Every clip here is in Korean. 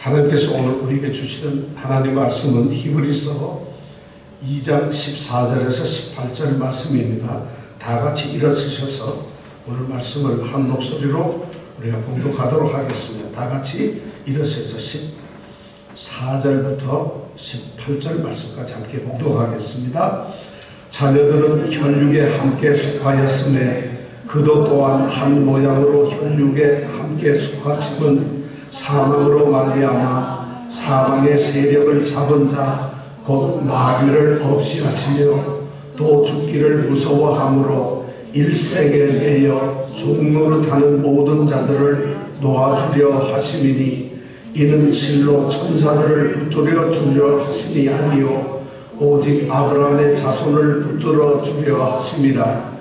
하나님께서 오늘 우리에게 주시는 하나님 말씀은 히브리서 2장 14절에서 18절 말씀입니다. 다 같이 일어서셔서 오늘 말씀을 한 목소리로 우리가 봉독하도록 하겠습니다. 다 같이 일어서서 14절부터 18절 말씀까지 함께 봉독하겠습니다. 자녀들은 혈육에 함께 속하였음에 그도 또한 한 모양으로 혈육에 함께 속하심은 사망으로 말미암아 사망의 세력을 잡은 자 곧 마귀를 없이 하시며 또 죽기를 무서워함으로 일생에 매여 종노릇하는 모든 자들을 놓아주려 하심이니 이는 실로 천사들을 붙들어 주려 하심이 아니요 오직 아브라함의 자손을 붙들어 주려 하심이라.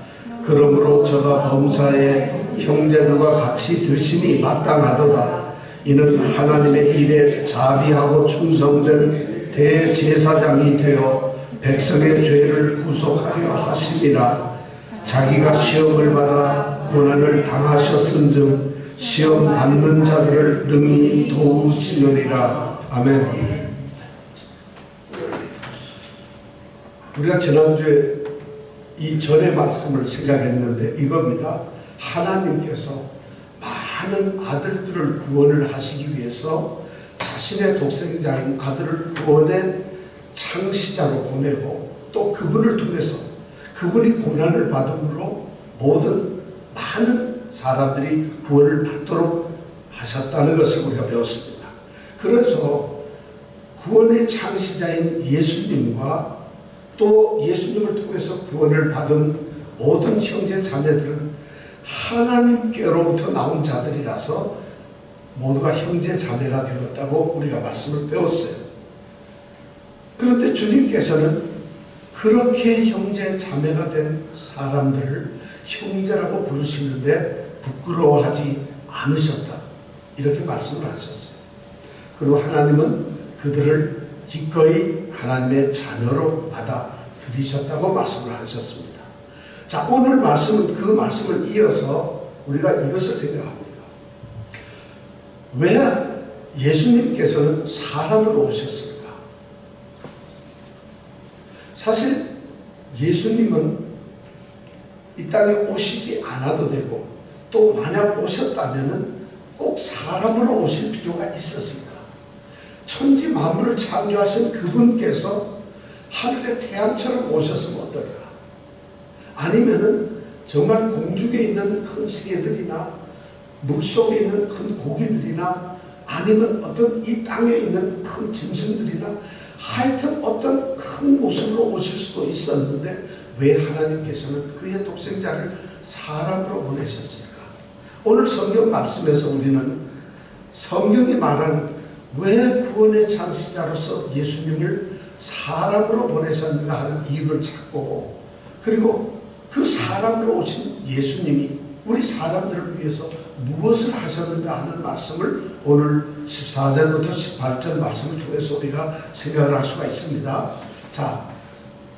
그러므로 저가 범사에 형제들과 같이 되심이 마땅하도다. 이는 하나님의 일에 자비하고 충성된 대제사장이 되어 백성의 죄를 구속하려 하심이라. 자기가 시험을 받아 고난을 당하셨은즉 시험 받는 자들을 능히 도우시느니라. 아멘. 우리가 지난주에 이 전의 말씀을 생각했는데 이겁니다. 하나님께서 많은 아들들을 구원을 하시기 위해서 자신의 독생자인 아들을 구원의 창시자로 보내고 또 그분을 통해서 그분이 고난을 받음으로 모든 많은 사람들이 구원을 받도록 하셨다는 것을 우리가 배웠습니다. 그래서 구원의 창시자인 예수님과 또 예수님을 통해서 구원을 받은 모든 형제 자매들은 하나님께로부터 나온 자들이라서 모두가 형제 자매가 되었다고 우리가 말씀을 배웠어요. 그런데 주님께서는 그렇게 형제 자매가 된 사람들을 형제라고 부르시는데 부끄러워하지 않으셨다, 이렇게 말씀을 하셨어요. 그리고 하나님은 그들을 기꺼이 하나님의 자녀로 받아들이셨다고 말씀을 하셨습니다. 자, 오늘 말씀은 그 말씀을 이어서 우리가 이것을 생각합니다. 왜 예수님께서는 사람으로 오셨을까? 사실 예수님은 이 땅에 오시지 않아도 되고 또 만약 오셨다면 꼭 사람으로 오실 필요가 있었을까? 천지 만물을 창조하신 그분께서 하늘의 태양처럼 오셨으면 어떨까? 아니면은 정말 공중에 있는 큰 새들이나 물속에 있는 큰 고기들이나 아니면 어떤 이 땅에 있는 큰 짐승들이나 하여튼 어떤 큰 모습으로 오실 수도 있었는데 왜 하나님께서는 그의 독생자를 사람으로 보내셨을까? 오늘 성경 말씀에서 우리는 성경이 말하는 왜 구원의 창시자로서 예수님을 사람으로 보내셨는가 하는 이유를 찾고, 그리고 그 사람으로 오신 예수님이 우리 사람들을 위해서 무엇을 하셨는가 하는 말씀을 오늘 14절부터 18절 말씀을 통해서 우리가 생각을 할 수가 있습니다. 자,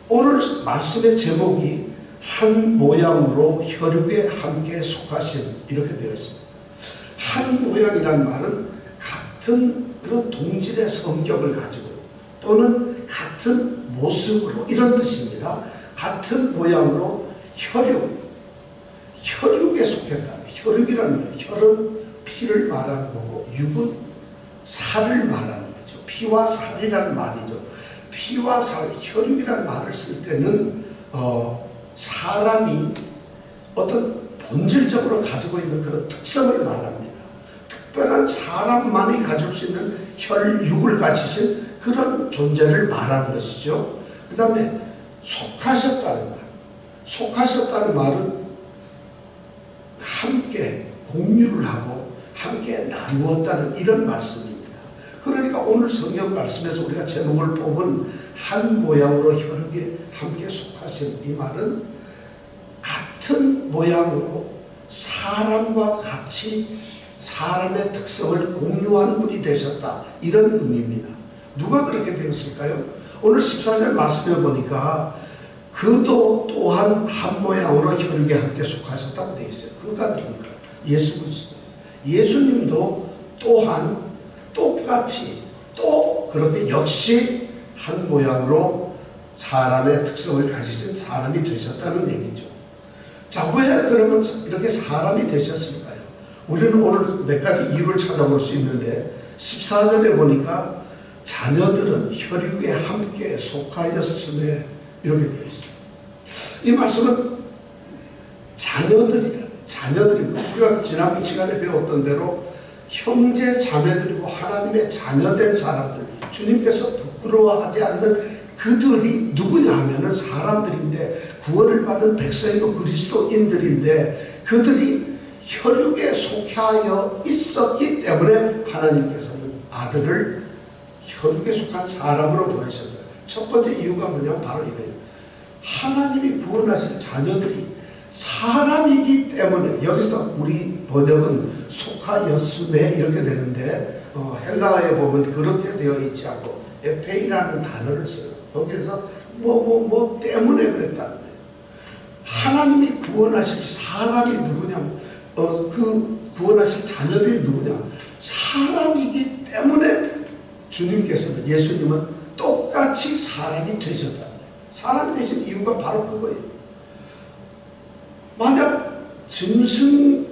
오늘 말씀의 제목이 한 모양으로 혈육에 함께 속하신, 이렇게 되어 있습니다. 한 모양이란 말은 같은 그런 동질의 성격을 가지고 또는 같은 모습으로, 이런 뜻입니다. 같은 모양으로 혈육에 속했다. 혈육이라는 거예요. 혈은 피를 말하는 거고 육은 살을 말하는 거죠. 피와 살이라는 말이죠. 피와 살, 혈육이라는 말을 쓸 때는 사람이 어떤 본질적으로 가지고 있는 그런 특성을 말합니다. 특별한 사람만이 가질 수 있는 혈육을 가지신 그런 존재를 말하는 것이죠. 그 다음에 속하셨다는 말. 속하셨다는 말은 함께 공유를 하고 함께 나누었다는 이런 말씀입니다. 그러니까 오늘 성경 말씀에서 우리가 제목을 뽑은 한 모양으로 혈육에 함께 속하신 이 말은 같은 모양으로 사람과 같이 사람의 특성을 공유한 분이 되셨다, 이런 의미입니다. 누가 그렇게 되었을까요? 오늘 14절 말씀에 보니까 그도 또한 한 모양으로 혈육에 함께 속하셨다고 되어 있어요. 그가 누굴까? 예수 그리스도. 예수님도 또한 똑같이 또 그렇게 역시 한 모양으로 사람의 특성을 가지신 사람이 되셨다는 얘기죠. 자, 왜 그러면 이렇게 사람이 되셨을까요? 우리는 오늘 몇 가지 이유를 찾아볼 수 있는데 14절에 보니까 자녀들은 혈육에 함께 속하였으며 이렇게 되어 있어요. 이 말씀은 자녀들입니다. 우리가 지난 시간에 배웠던 대로 형제 자매들이고 하나님의 자녀된 사람들, 주님께서 부끄러워하지 않는 그들이 누구냐 하면은 사람들인데, 구원을 받은 백성이고 그리스도인들인데, 그들이 혈육에 속하여 있었기 때문에 하나님께서는 아들을 혈육에 속한 사람으로 보내셨어요. 첫 번째 이유가 뭐냐면 바로 이거예요. 하나님이 구원하신 자녀들이 사람이기 때문에, 여기서 우리 번역은 속하였음에 이렇게 되는데 헬라어에 보면 그렇게 되어 있지 않고 에페이라는 단어를 써요. 여기서 뭐 때문에 그랬다는 거예요. 하나님이 구원하실 사람이 누구냐, 그 구원하실 자녀들이 누구냐, 사람이기 때문에 주님께서는, 예수님은 똑같이 사람이 되셨다는 거예요. 사람이 되신 이유가 바로 그거예요. 만약 짐승이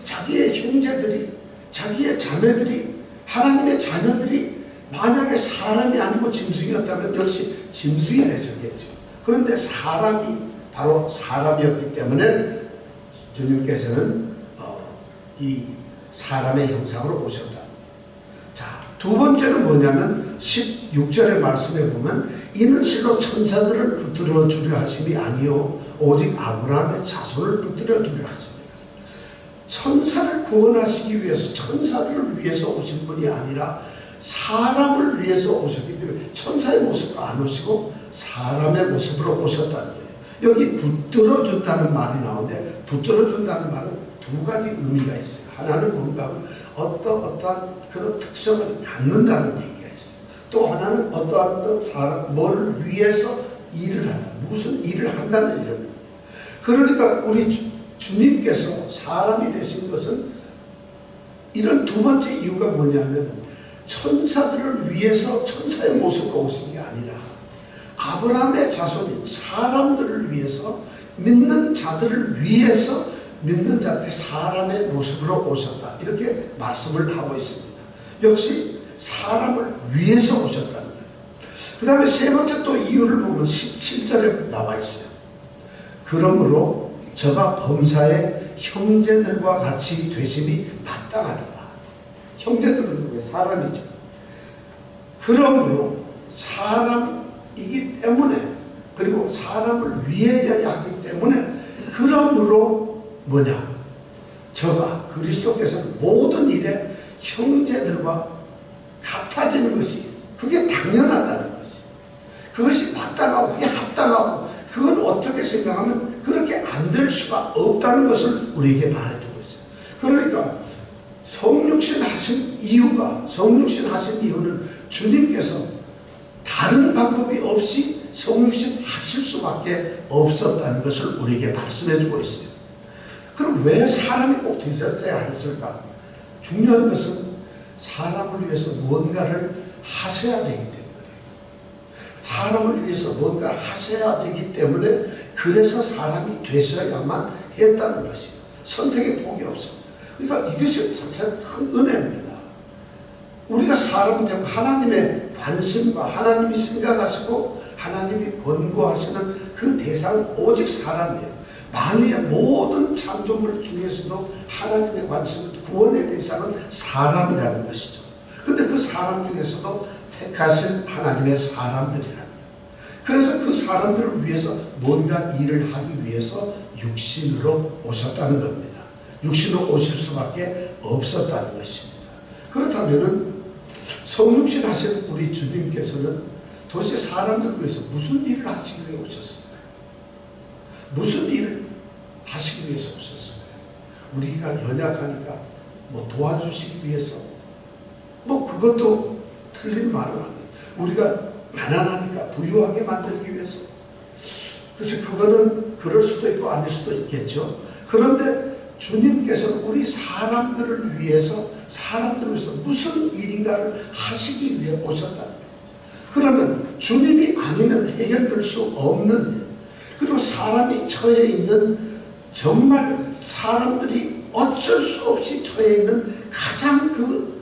자기의 형제들이, 자기의 자매들이, 하나님의 자녀들이 만약에 사람이 아니고 짐승이었다면 역시 짐승이 되셨겠죠. 그런데 사람이 바로 사람이었기 때문에 주님께서는 이 사람의 형상으로 오셨다. 자, 두 번째는 뭐냐면 16절의 말씀에 보면 이는 실로 천사들을 붙들어 주려 하심이 아니요 오직 아브라함의 자손을 붙들어 주려 하십니다. 천사를 구원하시기 위해서, 천사들을 위해서 오신 분이 아니라 사람을 위해서 오셨기 때문에 천사의 모습으로 안 오시고 사람의 모습으로 오셨다는 거예요. 여기 붙들어 준다는 말이 나오는데, 붙들어 준다는 말은 두 가지 의미가 있어요. 하나는 뭔가 어떠한 그런 특성을 갖는다는 얘기가 있어요. 또 하나는 어떠한 사람, 뭘 위해서 일을 한다, 무슨 일을 한다는 이름입니다. 그러니까 우리 주님께서 사람이 되신 것은 이런 두 번째 이유가 뭐냐면, 천사들을 위해서 천사의 모습으로 오신 게 아니라 아브라함의 자손인 사람들을 위해서, 믿는 자들을 위해서 믿는 자들이 사람의 모습으로 오셨다, 이렇게 말씀을 하고 있습니다. 역시 사람을 위해서 오셨다는 거예요. 그 다음에 세 번째 또 이유를 보면 17절에 나와 있어요. 그러므로 저가 범사의 형제들과 같이 되심이 마땅하다. 형제들은 누구예요? 사람이죠. 그러므로 사람이기 때문에, 그리고 사람을 위해야 하기 때문에, 그러므로 뭐냐, 저가 그리스도께서는 모든 일에 형제들과 같아지는 것이, 그게 당연하다는 것이, 그것이 마땅하고 그게 합당하고, 그건 어떻게 생각하면 그렇게 안 될 수가 없다는 것을 우리에게 말해주고 있어요. 그러니까 성육신 하신 이유는 주님께서 다른 방법이 없이 성육신 하실 수밖에 없었다는 것을 우리에게 말씀해주고 있어요. 그럼 왜 사람이 꼭 되셨어야 했을까? 중요한 것은 사람을 위해서 뭔가를 하셔야 되기 때문에, 사람을 위해서 뭔가를 하셔야 되기 때문에, 그래서 사람이 되셔야만 했다는 것이에요. 선택의 폭이 없습니다. 그러니까 이것이 참 큰 은혜입니다. 우리가 사람이 되고 하나님의 관심과 하나님이 생각하시고 하나님이 권고하시는 그 대상은 오직 사람이에요. 만유의 모든 창조물 중에서도 하나님의 관심은, 구원의 대상은 사람이라는 것이죠. 근데 그 사람 중에서도 택하신 하나님의 사람들이라는 거예요. 그래서 그 사람들을 위해서 뭔가 일을 하기 위해서 육신으로 오셨다는 겁니다. 육신으로 오실 수밖에 없었다는 것입니다. 그렇다면은 성육신 하신 우리 주님께서는 도대체 사람들을 위해서 무슨 일을 하시기 위해 오셨을까요? 무슨 일을 하시기 위해서 오셨을까요? 우리가 연약하니까 뭐 도와주시기 위해서, 뭐 그것도 틀린 말은 아니에요. 우리가 가난하니까 부유하게 만들기 위해서. 그래서 그거는 그럴 수도 있고 아닐 수도 있겠죠. 그런데 주님께서는 우리 사람들을 위해서 무슨 일인가를 하시기 위해 오셨다는 거예요. 그러면 주님이 아니면 해결될 수 없는 일, 그리고 사람이 처해 있는, 정말 사람들이 어쩔 수 없이 처해 있는 가장 그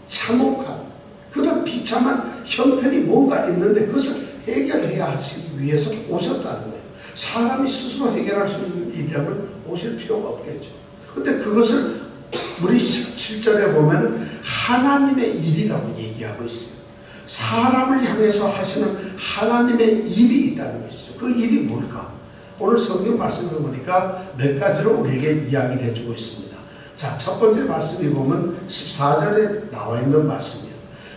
참혹한 그런 비참한 형편이 뭔가 있는데 그것을 해결해야 하시기 위해서 오셨다는 거예요. 사람이 스스로 해결할 수 있는 일이라면 오실 필요가 없겠죠. 근데 그것을 우리 17절에 보면 하나님의 일이라고 얘기하고 있어요. 사람을 향해서 하시는 하나님의 일이 있다는 것이죠. 그 일이 뭘까? 오늘 성경 말씀을 보니까 몇 가지로 우리에게 이야기를 해주고 있습니다. 자, 첫 번째 말씀이 보면 14절에 나와 있는 말씀이에요.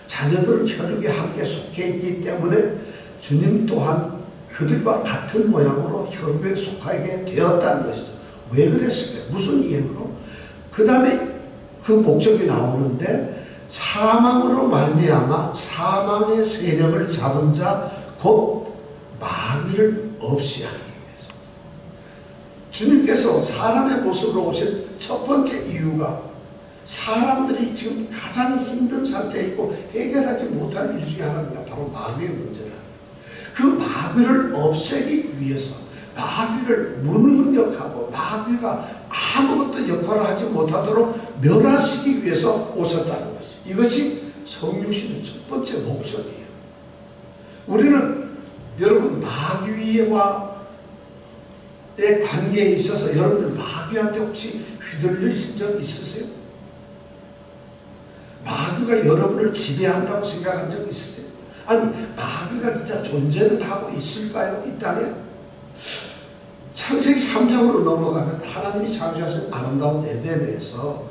자녀들은 혈육에 함께 속해 있기 때문에 주님 또한 그들과 같은 모양으로 혈육에 속하게 되었다는 것이죠. 왜 그랬을까요? 무슨 이유로? 그 다음에 그 목적이 나오는데, 사망으로 말미암아 사망의 세력을 잡은 자 곧 마귀를 없이 하기 위해서. 주님께서 사람의 모습으로 오신 첫 번째 이유가 사람들이 지금 가장 힘든 상태에 있고 해결하지 못할 일 중에 하나가 바로 마귀의 문제라는 거예요. 그 마귀를 없애기 위해서, 마귀를 무능력하고 마귀가 아무것도 역할을 하지 못하도록 멸하시기 위해서 오셨다는 것이, 이것이 성육신의 첫 번째 목적이에요. 우리는 여러분 마귀와의 관계에 있어서 여러분들 마귀한테 혹시 휘둘리신 적 있으세요? 마귀가 여러분을 지배한다고 생각한 적 있으세요? 아니, 마귀가 진짜 존재를 하고 있을까요? 이 땅에? 창세기 3장으로 넘어가면 하나님이 창조하신 아름다운 에덴에서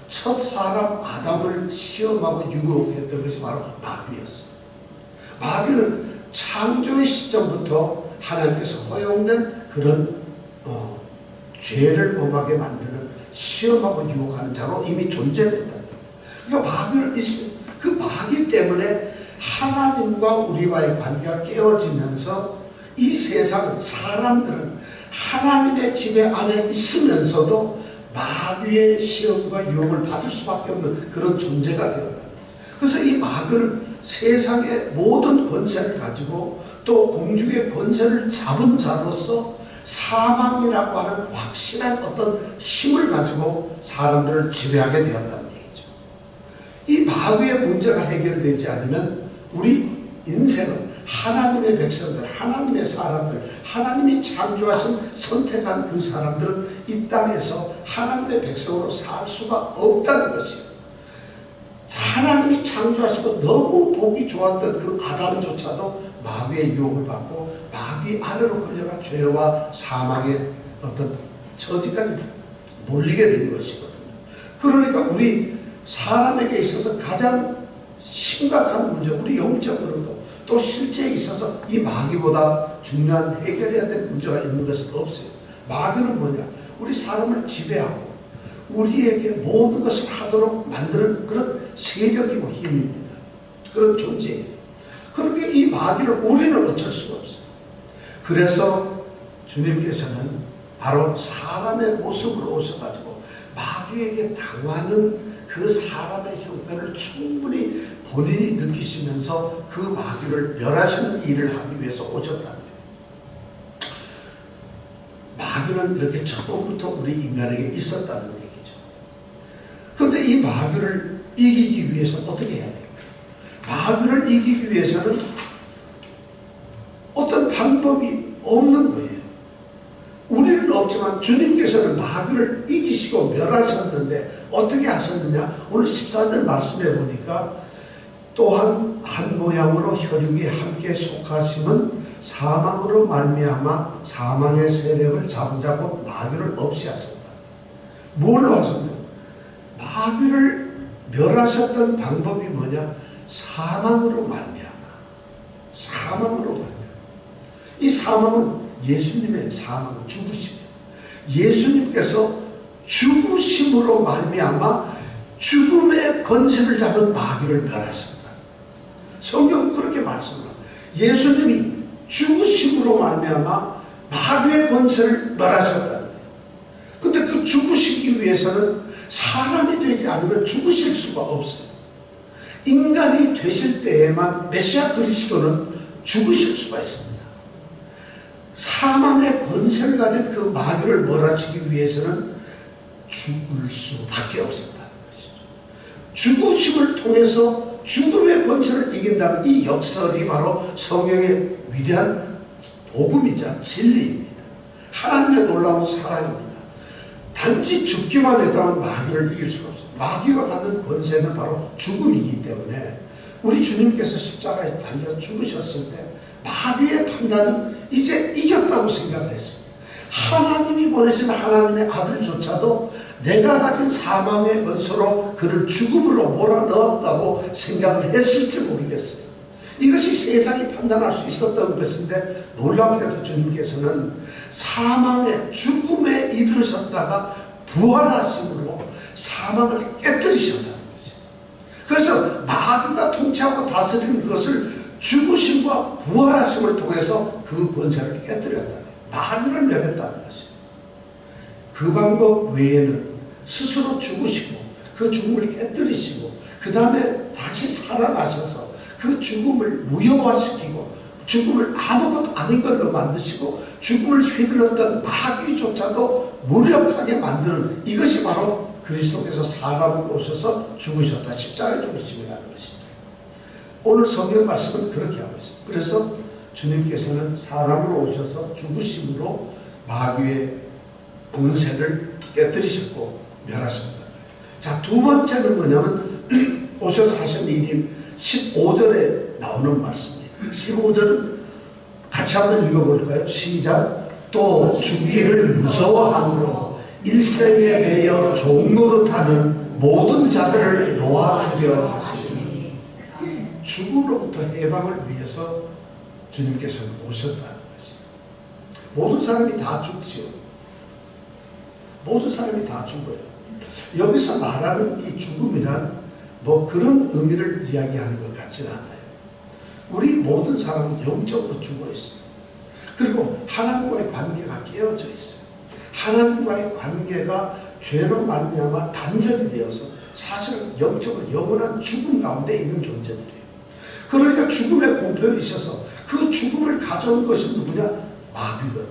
첫 사람 아담을 시험하고 유혹했던 것이 바로 마귀였어요. 마귀는 창조의 시점부터 하나님께서 허용된 그런 죄를 범하게 만드는, 시험하고 유혹하는 자로 이미 존재했다는 거예요. 그러니까 마귀는 있어요. 그 마귀 때문에 하나님과 우리와의 관계가 깨어지면서 이 세상은, 사람들은 하나님의 지배 안에 있으면서도 마귀의 시험과 유혹을 받을 수밖에 없는 그런 존재가 되었다는 거죠. 그래서 이 마귀는 세상의 모든 권세를 가지고 또 공중의 권세를 잡은 자로서 사망이라고 하는 확실한 어떤 힘을 가지고 사람들을 지배하게 되었다는 얘기죠. 이 마귀의 문제가 해결되지 않으면 우리 인생은 하나님의 백성들, 하나님의 사람들, 하나님이 창조하신 선택한 그 사람들은 이 땅에서 하나님의 백성으로 살 수가 없다는 것이에요. 하나님이 창조하시고 너무 보기 좋았던 그 아담조차도 마귀의 유혹을 받고 마귀 아래로 끌려가 죄와 사망의 어떤 처지까지 몰리게 된 것이거든요. 그러니까 우리 사람에게 있어서 가장 심각한 문제, 우리 영적으로도 또 실제에 있어서 이 마귀보다 중요한 해결해야 될 문제가 있는 것은 없어요. 마귀는 뭐냐? 우리 사람을 지배하고 우리에게 모든 것을 하도록 만드는 그런 세력이고 힘입니다. 그런 존재예요. 그런데 이 마귀를 우리는 어쩔 수가 없어요. 그래서 주님께서는 바로 사람의 모습으로 오셔가지고 마귀에게 당하는 그 사람의 형편을 충분히 본인이 느끼시면서 그 마귀를 멸하시는 일을 하기 위해서 오셨다는 거예요. 마귀는 이렇게 처음부터 우리 인간에게 있었다는 얘기죠. 그런데 이 마귀를 이기기 위해서 어떻게 해야 될까요? 마귀를 이기기 위해서는 어떤 방법이 없는 거예요. 우리는 없지만 주님께서는 마귀를 이기시고 멸하셨는데 어떻게 하셨느냐? 오늘 14절 말씀해 보니까 또한 한 모양으로 혈육이 함께 속하심은 사망으로 말미암아 사망의 세력을 잡은 자 곧 마귀를 없이 하셨다. 뭘로 하셨냐? 마귀를 멸하셨던 방법이 뭐냐? 사망으로 말미암아. 사망으로 말미암아. 이 사망은 예수님의 사망, 죽으심이에요. 예수님께서 죽으심으로 말미암아 죽음의 권세를 잡은 마귀를 멸하셨다. 성경은 그렇게 말씀합니다. 예수님이 죽으심으로 말미암아 마귀의 권세를 멸하셨다는 거예요. 근데 그 죽으시기 죽으시기 위해서는 사람이 되지 않으면 죽으실 수가 없어요. 인간이 되실 때에만 메시아 그리스도는 죽으실 수가 있습니다. 사망의 권세를 가진 그 마귀를 몰아치기 위해서는 죽을 수밖에 없었다는 것이죠. 죽으심을 통해서 죽음의 권세를 이긴다는 이 역설이 바로 성경의 위대한 복음이자 진리입니다. 하나님의 놀라운 사랑입니다. 단지 죽기만 했다면 마귀를 이길 수가 없어요. 마귀가 갖는 권세는 바로 죽음이기 때문에 우리 주님께서 십자가에 달려 죽으셨을 때 마귀의 판단은 이제 이겼다고 생각을 했습니다. 하나님이 보내신 하나님의 아들조차도 내가 가진 사망의 권세로 그를 죽음으로 몰아넣었다고 생각을 했을지 모르겠어요. 이것이 세상이 판단할 수 있었던 것인데 놀라운데도 주님께서는 사망의 죽음에 이르셨다가 부활하심으로 사망을 깨뜨리셨다는 것입니다. 그래서 마귀가 통치하고 다스리는 것을 죽으심과 부활하심을 통해서 그 권세를 깨뜨렸다는 거예요. 마귀를 내렸다는 것입니다. 그 방법 외에는 스스로 죽으시고 그 죽음을 깨뜨리시고 그 다음에 다시 살아나셔서 그 죽음을 무효화시키고 죽음을 아무것도 아닌 걸로 만드시고 죽음을 휘둘렀던 마귀조차도 무력하게 만드는 이것이 바로 그리스도께서 사람으로 오셔서 죽으셨다. 십자가에 죽으심이라는 것입니다. 오늘 성경 말씀은 그렇게 하고 있습니다. 그래서 주님께서는 사람으로 오셔서 죽으심으로 마귀의 권세를 깨뜨리셨고 멸하셨다. 자, 두 번째는 뭐냐면 오셔서 하신 일이 15절에 나오는 말씀입니다. 15절은 같이 한번 읽어볼까요? 시작. 또 죽기를 무서워함으로 일생에 매여 종노릇하는 모든 자들을 놓아주려 하시니 죽음으로부터 해방을 위해서 주님께서는 오셨다는 것입니다. 모든 사람이 다 죽지요. 모든 사람이 다 죽어요. 여기서 말하는 이 죽음이란 뭐 그런 의미를 이야기하는 것 같지는 않아요. 우리 모든 사람은 영적으로 죽어 있어요. 그리고 하나님과의 관계가 깨어져 있어요. 하나님과의 관계가 죄로 말미암아 단절이 되어서 사실은 영적으로 영원한 죽음 가운데 있는 존재들이에요. 그러니까 죽음의 공포에 있어서 그 죽음을 가져온 것이 누구냐? 마귀거든.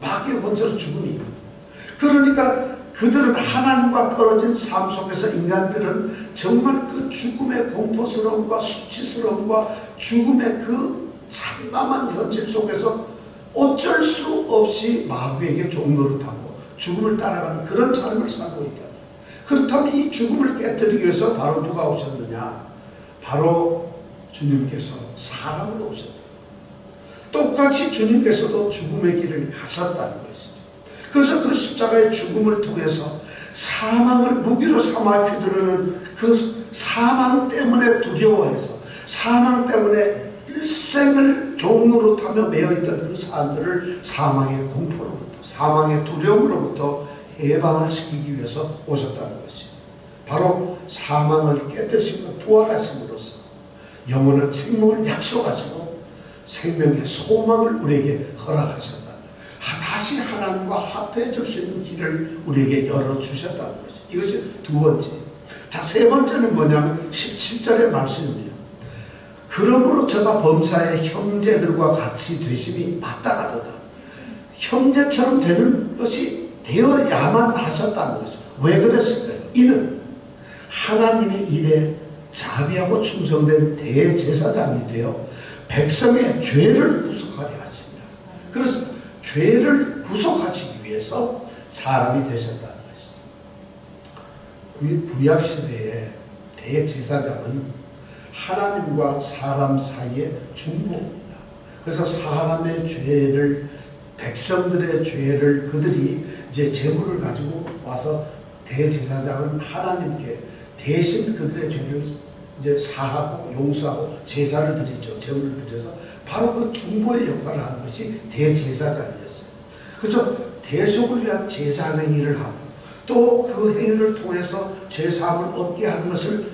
마귀의 원천은 죽음이 있거든. 그러니까 그들은 하나님과 떨어진 삶 속에서 인간들은 정말 그 죽음의 공포스러움과 수치스러움과 죽음의 그 참담한 현실 속에서 어쩔 수 없이 마귀에게 종노릇하고 죽음을 따라가는 그런 삶을 살고 있다. 그렇다면 이 죽음을 깨뜨리기 위해서 바로 누가 오셨느냐? 바로 주님께서 사람으로 오셨다. 똑같이 주님께서도 죽음의 길을 가셨다는 것이죠. 그래서 그 십자가의 죽음을 통해서 사망을 무기로 삼아 휘두르는 그 사망 때문에 두려워해서 사망 때문에 일생을 종노릇하며 매여있던 그 사람들을 사망의 공포로부터 사망의 두려움으로부터 해방을 시키기 위해서 오셨다는 것이죠. 바로 사망을 깨뜨리시고 부활하심으로써 영원한 생명을 약속하시고 생명의 소망을 우리에게 허락하셨다. 다시 하나님과 합해질 수 있는 길을 우리에게 열어주셨다는 것이죠. 이것이 두 번째. 자, 세 번째는 뭐냐면 17절의 말씀입니다. 그러므로 저가 범사의 형제들과 같이 되심이 마땅하도다. 형제처럼 되는 것이 되어야만 하셨다는 것이죠. 왜 그랬을까요? 이는 하나님의 일에 자비하고 충성된 대제사장이 되어 백성의 죄를 구속하려 하십니다. 그래서 죄를 구속하시기 위해서 사람이 되셨다는 것이죠. 구약시대의 대제사장은 하나님과 사람 사이의 중보입니다. 그래서 사람의 죄를, 백성들의 죄를 그들이 이제 제물을 가지고 와서 대제사장은 하나님께 대신 그들의 죄를 이제 사하고 용서하고 제사를 드리죠. 제물을 드려서 바로 그 중보의 역할을 하는 것이 대제사장이었어요. 그래서 대속을 위한 제사 행위를 하고 또 그 행위를 통해서 죄사함을 얻게 하는 것을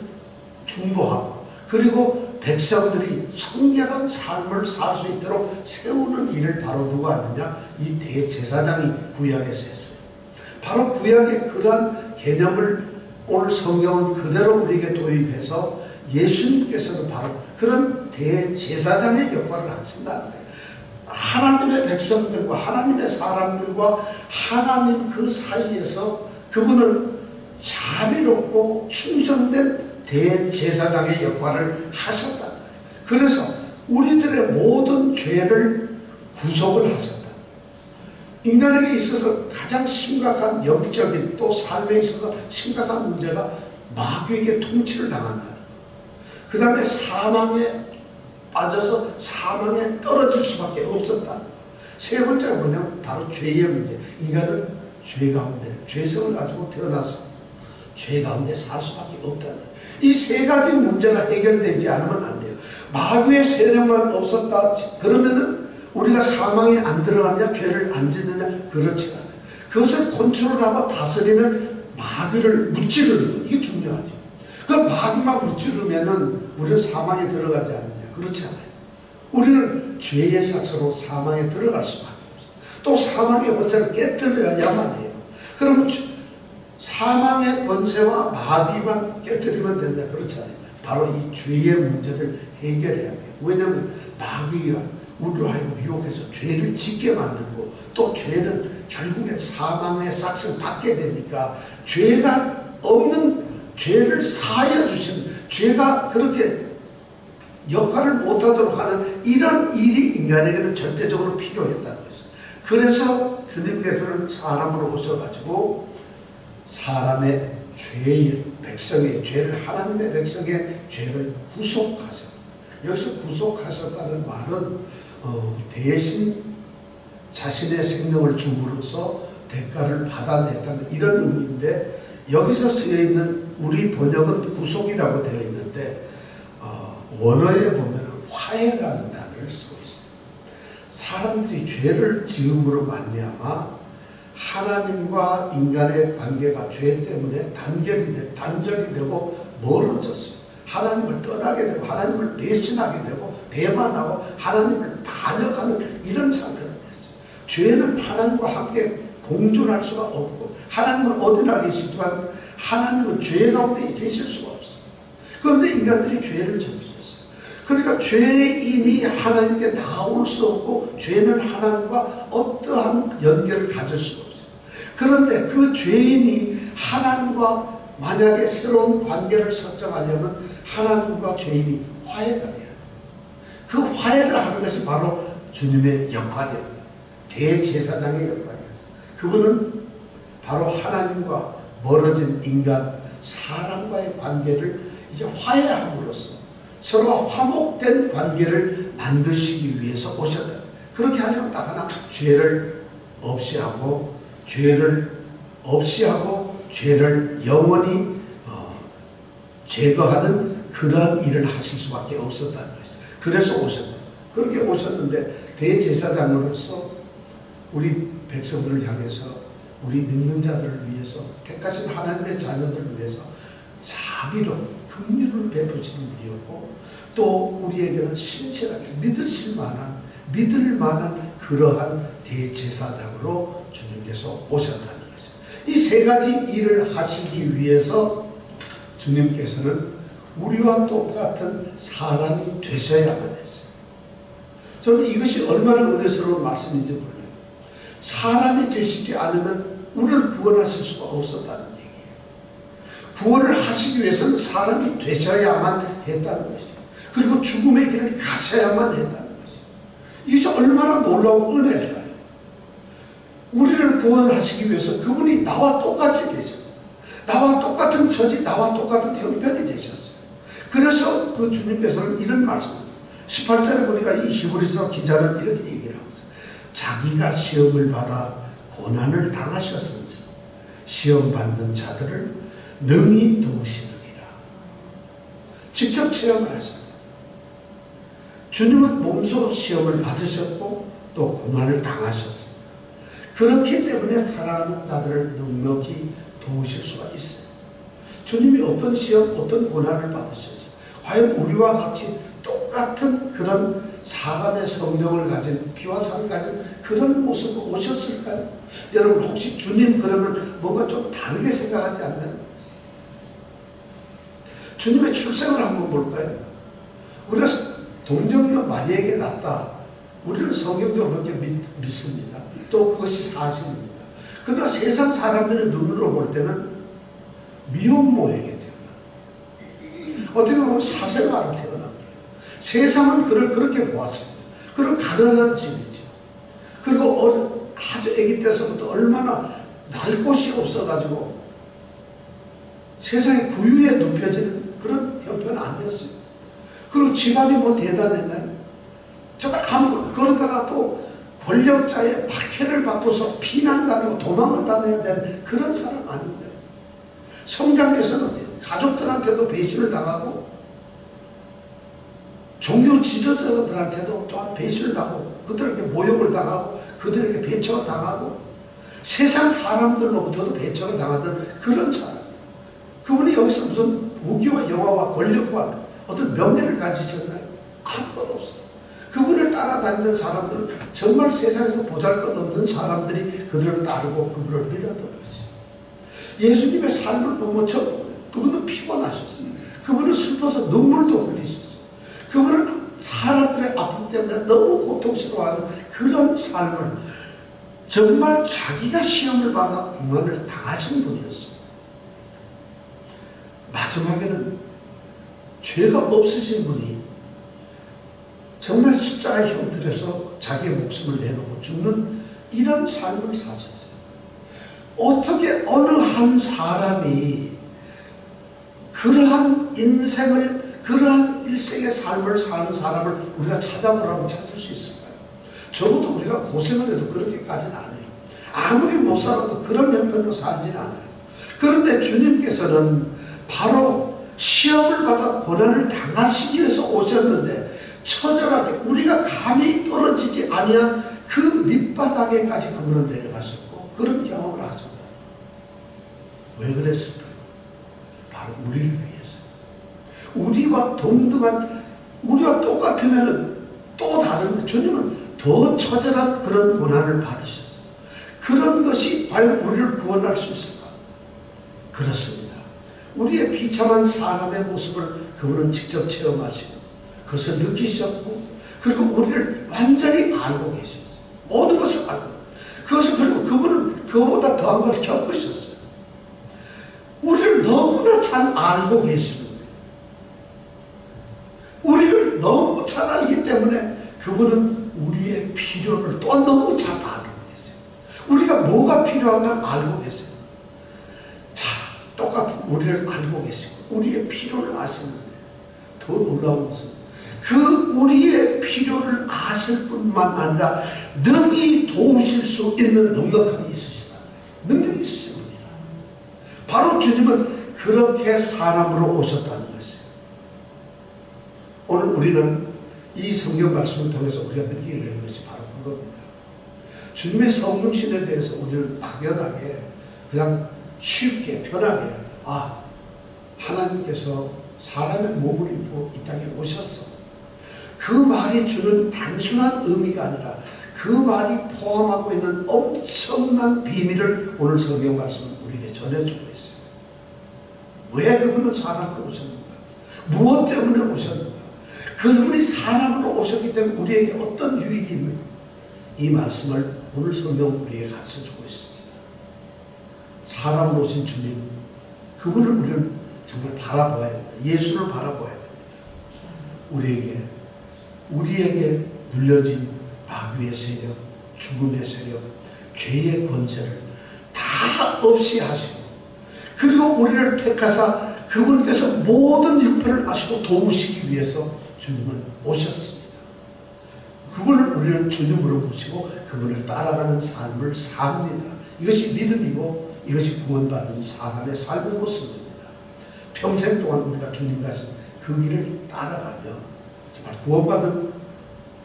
중보하고 그리고 백성들이 성결한 삶을 살 수 있도록 세우는 일을 바로 누가 하느냐? 이 대제사장이 구약에서 했어요. 바로 구약의 그러한 개념을 오늘 성경은 그대로 우리에게 도입해서 예수님께서는 바로 그런 대제사장의 역할을 하신다는 거예요. 하나님의 백성들과 하나님의 사람들과 하나님 그 사이에서 그분은 자비롭고 충성된 대제사장의 역할을 하셨다는 거예요. 그래서 우리들의 모든 죄를 구속을 하셨다. 인간에게 있어서 가장 심각한 영적인 또 삶에 있어서 심각한 문제가 마귀에게 통치를 당한다는 거예요. 그 다음에 사망에 빠져서 사망에 떨어질 수밖에 없었다는 거예요. 세 번째가 뭐냐면 바로 죄의 문제. 인간은 죄 가운데 죄성을 가지고 태어나서 죄 가운데 살 수밖에 없다는 거예요. 이 세 가지 문제가 해결되지 않으면 안 돼요. 마귀의 세력만 없었다 그러면은 우리가 사망에 안 들어가느냐 죄를 안 짓느냐 그렇지 않아요. 그것을 컨트롤하고 다스리는 마귀를 무찌르는 것, 이게 중요하죠. 그 마귀만 무찌르면은 우리는 사망에 들어가지 않느냐 그렇지 않아요. 우리는 죄의 삭스로 사망에 들어갈 수밖에 없어요. 또 사망의 권세를 깨뜨려야만 해요. 그러면 사망의 권세와 마귀만 깨뜨리면 된다 그렇지 않아요. 바로 이 죄의 문제를 해결해야 돼요. 왜냐하면 마귀가 우리로 하여금 유혹해서 죄를 짓게 만들고 또 죄는 결국엔 사망의 삭스를 받게 되니까 죄가 없는 죄를 사하여 주시는 죄가 그렇게 역할을 못하도록 하는 이런 일이 인간에게는 절대적으로 필요했다는 거죠. 그래서 주님께서는 사람으로 오셔가지고 사람의 죄의 백성의 죄를 하나님의 백성의 죄를 구속하셨다. 여기서 구속하셨다는 말은 대신 자신의 생명을 줌으로써 대가를 받아냈다는 이런 의미인데 여기서 쓰여있는 우리 번역은 구속이라고 되어 있는데 원어에 보면 화해라는 단어를 쓰고 있어요. 사람들이 죄를 지음으로 말미암아 하나님과 인간의 관계가 죄 때문에 단절이 되고 멀어졌어요. 하나님을 떠나게 되고 하나님을 배신하게 되고 배반하고 하나님을 반역하는 이런 상태가 됐어요. 죄는 하나님과 함께 공존할 수가 없고 하나님은 어디나 계시지만 하나님은 죄 가운데 계실 수가 없어요. 그런데 인간들이 죄를 저질렀어요. 그러니까 죄인이 하나님께 나올 수 없고 죄는 하나님과 어떠한 연결을 가질 수가 없어요. 그런데 그 죄인이 하나님과 만약에 새로운 관계를 설정하려면 하나님과 죄인이 화해가 돼야 돼요. 그 화해를 하는 것이 바로 주님의 역할이에요. 대제사장의 역할이에요. 그분은 바로 하나님과 멀어진 인간, 사람과의 관계를 이제 화해함으로써 서로가 화목된 관계를 만드시기 위해서 오셨다. 그렇게 하려면 딱 하나, 죄를 없이 하고 죄를 영원히 제거하는 그러한 일을 하실 수밖에 없었다는 것이죠. 그래서 오셨다. 그렇게 오셨는데 대제사장으로서 우리 백성들을 향해서 우리 믿는 자들을 위해서 택하신 하나님의 자녀들을 위해서 자비로 긍휼을 베푸시는 분이었고 또 우리에게는 신실하게 믿을 만한 그러한 대제사장으로 주님께서 오셨다는 것이죠. 이 세 가지 일을 하시기 위해서 주님께서는 우리와 똑같은 사람이 되셔야만 했어요. 저는 이것이 얼마나 은혜스러운 말씀인지 몰라요. 사람이 되시지 않으면 우리를 구원하실 수가 없었다는 얘기예요. 구원을 하시기 위해서는 사람이 되셔야만 했다는 것이죠. 그리고 죽음의 길을 가셔야만 했다는 것이죠. 이것이 얼마나 놀라운 은혜일까요? 우리를 구원하시기 위해서 그분이 나와 똑같이 되셨어요. 나와 똑같은 처지, 나와 똑같은 형편이 되셨어요. 그래서 그 주님께서는 이런 말씀을 18절에 보니까 이 히브리서 기자는 이렇게 얘기를 하고 있어요. 자기가 시험을 받아 고난을 당하셨은지 시험 받는 자들을 능히 도우시느니라. 직접 체험을 하셨어요. 주님은 몸소 시험을 받으셨고 또 고난을 당하셨어요. 그렇기 때문에 사랑하는 자들을 넉넉히 도우실 수가 있어요. 주님이 어떤 시험, 어떤 고난을 받으셨어요. 과연 우리와 같이 똑같은 그런 사람의 성정을 가진 피와 살을 가진 그런 모습으로 오셨을까요? 여러분 혹시 주님 그러면 뭔가 좀 다르게 생각하지 않나요? 주님의 출생을 한번 볼까요? 우리가 동정녀 마리아에게 낳았다. 우리는 성경적으로 그렇게 믿습니다. 또 그것이 사실입니다. 그러나 세상 사람들의 눈으로 볼 때는 미혼모에게 태어난, 어떻게 보면 사생아로 태어난 거예요. 세상은 그를 그렇게 보았습니다. 그런 가난한 집이죠. 그리고 아주 아기 때서부터 얼마나 날 곳이 없어가지고 세상에 구유에 눕혀지는 그런 형편은 아니었어요. 그리고 집안이 뭐 대단했나요? 정말 아무것도. 그러다가 또 권력자의 박해를 받고서 피난 다니고 도망을 다녀야 되는 그런 사람 아닌데, 성장에서는 가족들한테도 배신을 당하고 종교 지도자들한테도 또한 배신을 당하고 그들에게 모욕을 당하고 그들에게 배척을 당하고 세상 사람들로부터도 배척을 당하던 그런 사람. 그분이 여기서 무슨 무기와 영화와 권력과 어떤 명예를 가지셨나요? 아무것도 없어요. 그분을 따라다니던 사람들은 정말 세상에서 보잘것없는 사람들이 그들을 따르고 그분을 믿었던 것이죠. 예수님의 삶을 보면 그분도 피곤하셨어요. 그분은 슬퍼서 눈물도 흘리셨어요. 그분은 사람들의 아픔 때문에 너무 고통스러워하는 그런 삶을, 정말 자기가 시험을 받아 고난을 당하신 분이었어요. 마지막에는 죄가 없으신 분이 정말 십자가의 형틀에서 자기의 목숨을 내놓고 죽는 이런 삶을 사셨어요. 어떻게 어느 한 사람이 그러한 인생을, 그러한 일생의 삶을 사는 사람을 우리가 찾아보라면 찾을 수 있을까요? 적어도 우리가 고생을 해도 그렇게까지는 안 해요. 아무리 못 살아도 그런 형편으로 살지는 않아요. 그런데 주님께서는 바로 시험을 받아 고난을 당하시기 위해서 오셨는데, 처절하게 우리가 감히 떨어지지 아니한 그 밑바닥에까지 그분은 내려가셨고 그런 경험을 하셨다. 왜 그랬을까요? 바로 우리를 위해서. 우리와 동등한, 우리와 똑같으면 또 다른, 주님은 더 처절한 그런 고난을 받으셨어요. 그런 것이 과연 우리를 구원할 수 있을까? 그렇습니다. 우리의 비참한 사람의 모습을 그분은 직접 체험하시고 그것을 느끼셨고, 그리고 우리를 완전히 알고 계셨어요. 모든 것을 알고. 그것을, 그리고 그분은 그거보다 더한 걸 겪으셨어요. 우리를 너무나 잘 알고 계시는데, 우리를 너무 잘 알기 때문에 그분은 우리의 필요를 또 너무 잘 알고 계세요. 우리가 뭐가 필요한 걸 알고 계세요. 자, 똑같은 우리를 알고 계시고 우리의 필요를 아시는데, 더 놀라운 것은 그 우리의 필요를 아실 뿐만 아니라 능히 도우실 수 있는 능력이 있으시다. 능력이 있으신 분이라. 바로 주님은 그렇게 사람으로 오셨다는 것이에요. 오늘 우리는 이 성경 말씀을 통해서 우리가 느끼게 되는 것이 바로 그겁니다. 주님의 성육신에 대해서 우리는 막연하게 그냥 쉽게 편하게, 하나님께서 사람의 몸을 입고 이 땅에 오셨어. 그 말이 주는 단순한 의미가 아니라 그 말이 포함하고 있는 엄청난 비밀을 오늘 성경 말씀은 우리에게 전해주고 있어요. 왜 그분은 사람으로 오셨는가? 무엇 때문에 오셨는가? 그분이 사람으로 오셨기 때문에 우리에게 어떤 유익이 있는가? 이 말씀을 오늘 성경 우리에게 가르쳐주고 있습니다. 사람으로 오신 주님, 그분을 우리는 정말 바라보아야 됩니다. 예수를 바라보아야 됩니다. 우리에게 눌려진 마귀의 세력, 죽음의 세력, 죄의 권세를 다 없이 하시고, 그리고 우리를 택하사 그분께서 모든 형편을 아시고 도우시기 위해서 주님은 오셨습니다. 그분을 우리는 주님으로 모시고 그분을 따라가는 삶을 삽니다. 이것이 믿음이고 이것이 구원받은 사람의 삶의 모습입니다. 평생 동안 우리가 주님 가신 그 길을 따라가며 정말 구원받은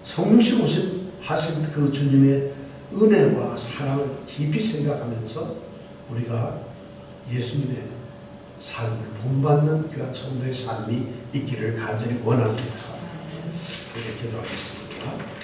성육신 하신 그 주님의 은혜와 사랑을 깊이 생각하면서 우리가 예수님의 삶을 본받는 귀한 성도의 삶이 있기를 간절히 원합니다. 이렇게 기도하겠습니다. 있습니다.